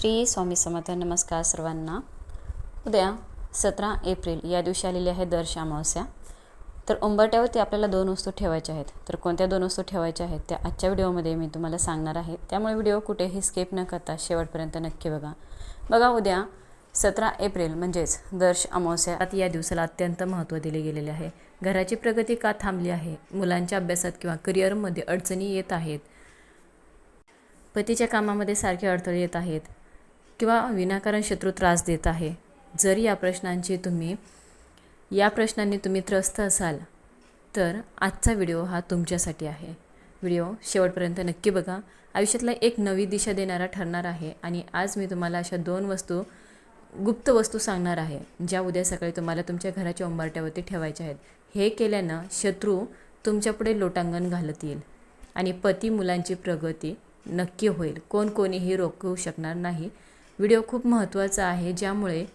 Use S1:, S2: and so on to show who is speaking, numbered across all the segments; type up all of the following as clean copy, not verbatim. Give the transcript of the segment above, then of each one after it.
S1: श्री स्वामी समर्थ. नमस्कार सर्वांना. उद्या 17 एप्रिल या दिवशी आलेली आहे दर्श अमावस्या. तर उंबरठ्यावरती आपल्याला 2 वस्तू ठेवायच्या आहेत. तर कोणत्या 2 वस्तू ठेवायच्या आहेत त्या आजच्या व्हिडिओमध्ये मी तुम्हाला सांगणार आहे. त्यामुळे व्हिडिओ कुठेही स्किप न करता शेवटपर्यंत नक्की बघा. उद्या 17 एप्रिल म्हणजेच दर्श अमावस्या या दिवसाला अत्यंत महत्त्व दिले गेलेले आहे. घराची प्रगती का थांबली आहे, मुलांच्या अभ्यासात किंवा करिअरमध्ये अडचणी येत आहेत, पतीच्या कामामध्ये सारखे अडथळे येत आहेत किंवा विनाकारण शत्रू त्रास देत आहे. जर या प्रश्नांनी तुम्ही त्रस्त असाल तर आजचा व्हिडिओ हा तुमच्यासाठी आहे. व्हिडिओ शेवटपर्यंत नक्की बघा. आयुष्यातला एक नवी दिशा देणारा ठरणार आहे. आणि आज मी तुम्हाला अशा 2 गुप्त वस्तू सांगणार आहे ज्या उद्या सकाळी तुम्हाला तुमच्या घराच्या उंबरठ्यावरती ठेवायच्या आहेत. हे केल्यानं शत्रू तुमच्यापुढे लोटांगण घालत येईल आणि पती मुलांची प्रगती नक्की होईल. कोणीही रोखू शकणार नाही. व्हिडिओ खूप महत्त्वाचा आहे ज्यामुळे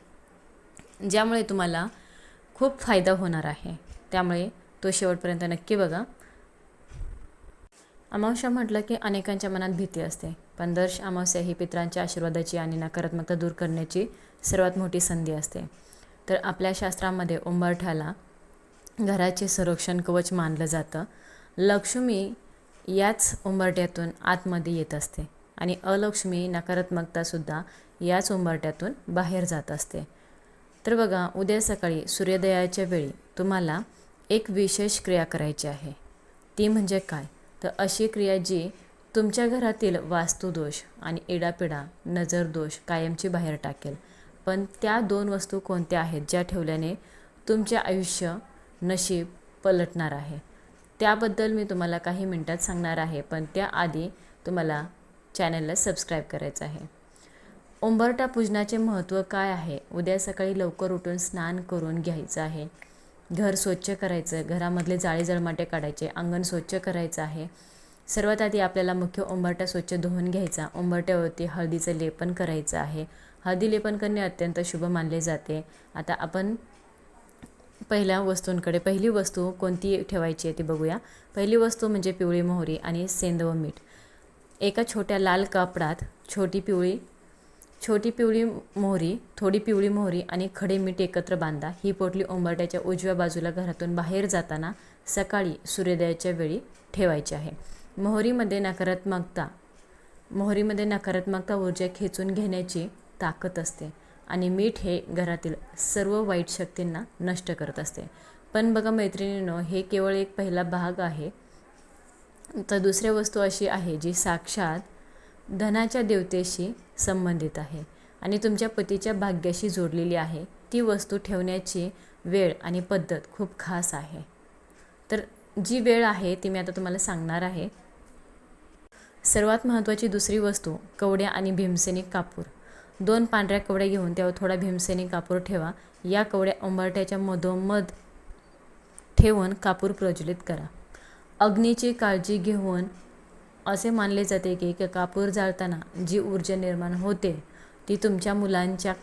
S1: तुम्हाला खूप फायदा होणार आहे. त्यामुळे तो शेवटपर्यंत नक्की बघा. अमावस्या म्हटलं की अनेकांच्या मनात भीती असते, पण दर्श अमावस्या ही पितरांच्या आशीर्वादाची आणि नकारात्मकता दूर करण्याची सर्वात मोठी संधी असते. तर आपल्या शास्त्रामध्ये उंबरठ्याला घराचे संरक्षण कवच मानलं जातं. लक्ष्मी याच उंबरठ्यातून आतमध्ये येत असते आणि अलक्ष्मी नकारात्मकतासुद्धा याच उंबरठ्यातून बाहेर जात असते. तर बघा, उद्या सकाळी सूर्योदयाच्या वेळी तुम्हाला एक विशेष क्रिया करायची आहे. ती म्हणजे काय, तर अशी क्रिया जी तुमच्या घरातील वास्तुदोष आणि इडापिडा, नजरदोष कायमची बाहेर टाकेल. पण त्या 2 वस्तू कोणत्या आहेत ज्या ठेवल्याने तुमचे आयुष्य नशीब पलटणार आहे, त्याबद्दल मी तुम्हाला काही मिनिटात सांगणार आहे. पण त्याआधी तुम्हाला चॅनलला सबस्क्राईब करायचं आहे. उंबरठा पूजनाचे महत्त्व काय आहे. उद्या सकाळी लवकर उठून स्नान करून घ्यायचं आहे. घर स्वच्छ करायचं, घरामधले जाळे जळमाटे काढायचे, अंगण स्वच्छ करायचं आहे. सर्वात आधी आपल्याला मुख्य उंबरठा स्वच्छ धुवून घ्यायचा. उंबरठ्यावरती हळदीचं लेपन करायचं आहे. हळदी लेपन करणे अत्यंत शुभ मानले जाते. आता आपण पहिली वस्तू कोणती ठेवायची आहे ती बघूया. पहिली वस्तू म्हणजे पिवळी मोहरी आणि सेंध व मीठ. एका छोट्या लाल कापडात छोटी पिवळी मोहरी, थोडी पिवळी मोहरी आणि खडे मीठ एकत्र बांधा. ही पोटली उंबरठ्याच्या उजव्या बाजूला घरातून बाहेर जाताना सकाळी सूर्योदयाच्या वेळी ठेवायची आहे. मोहरीमध्ये नकारात्मकता ऊर्जा खेचून घेण्याची ताकद असते आणि मीठ हे घरातील सर्व वाईट शक्तींना नष्ट करत असते. पण बघा मैत्रिणींनो, हे केवळ एक पहिला भाग आहे. तर दुसरी वस्तू अशी आहे जी साक्षात धनाच्या देवतेशी संबंधित आहे आणि तुमच्या पतीच्या भाग्याशी जोडलेली आहे. ती वस्तू ठेवण्याची वेळ आणि पद्धत खूप खास आहे. तर जी वेळ आहे ती मी आता तुम्हाला सांगणार आहे. सर्वात महत्त्वाची दुसरी वस्तू कवड्या आणि भीमसेनी कापूर. 2 पांढऱ्या कवड्या घेऊन त्यावर थोडा भीमसेनी कापूर ठेवा. या कवड्या उंबरठ्याच्या मधोमध ठेवून कापूर प्रज्वलित करा. अग्नीची काळजी घेऊन असे मानले जाते की कापूर जाळताना जी ऊर्जा निर्माण होते ती तुमच्या मुलांच्या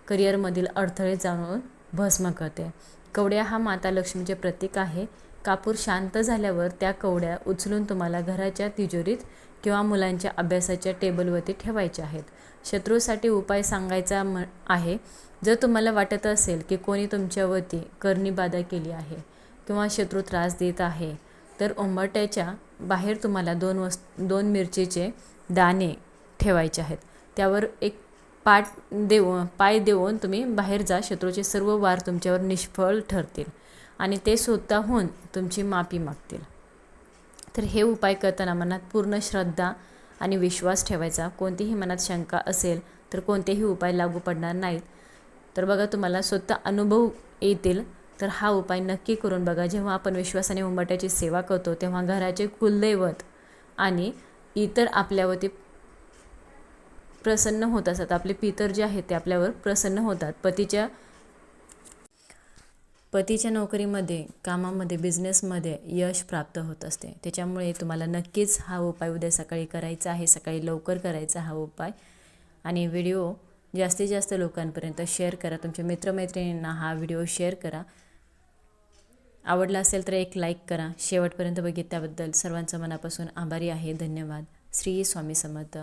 S1: करिअरमधील अडथळे जाणून भस्म करते. कवड्या हा माता लक्ष्मीचे प्रतीक आहे. कापूर शांत झाल्यावर त्या कवड्या उचलून तुम्हाला घराच्या तिजोरीत किंवा मुलांच्या अभ्यासाच्या टेबलवरती ठेवायच्या आहेत. शत्रूसाठी उपाय सांगायचा आहे. जर तुम्हाला वाटत असेल की कोणी तुमच्यावरती करणी बाधा केली आहे किंवा शत्रू त्रास देत आहे, तर उंबरठ्याच्या बाहेर तुम्हाला 2 मिरचीचे दाणे ठेवायचे आहेत. त्यावर एक पाय देऊन तुम्ही बाहेर जा. शत्रूचे सर्व वार तुमच्यावर निष्फळ ठरतील आणि ते स्वतःहून तुमची माफी मागतील. तर हे उपाय करताना मनात पूर्ण श्रद्धा आणि विश्वास ठेवायचा. कोणतीही मनात शंका असेल तर कोणतेही उपाय लागू पडणार नाहीत. तर बघा, तुम्हाला स्वतः अनुभव येतील. तर हा उपाय नक्की करून बघा. जेव्हा आपण विश्वासाने उंबरठ्याची सेवा करतो तेव्हा घराचे कुलदैवत आणि इतर आपल्यावरती प्रसन्न होत असतात. आपले पितर जे आहेत ते आपल्यावर प्रसन्न होतात. पतीच्या नोकरीमध्ये, कामामध्ये, बिझनेसमध्ये यश प्राप्त होत असते. त्याच्यामुळे तुम्हाला नक्कीच हा उपाय उद्या सकाळी करायचा आहे. सकाळी लवकर करायचा हा उपाय. आणि व्हिडिओ जास्तीत जास्त लोकांपर्यंत शेअर करा. तुमच्या मित्रमैत्रिणींना हा व्हिडिओ शेअर करा. आवडला असेल तर एक लाईक करा. शेवटपर्यंत बघितल्याबद्दल सर्वांचं मनापासून आभारी आहे. धन्यवाद. श्री स्वामी समर्थ.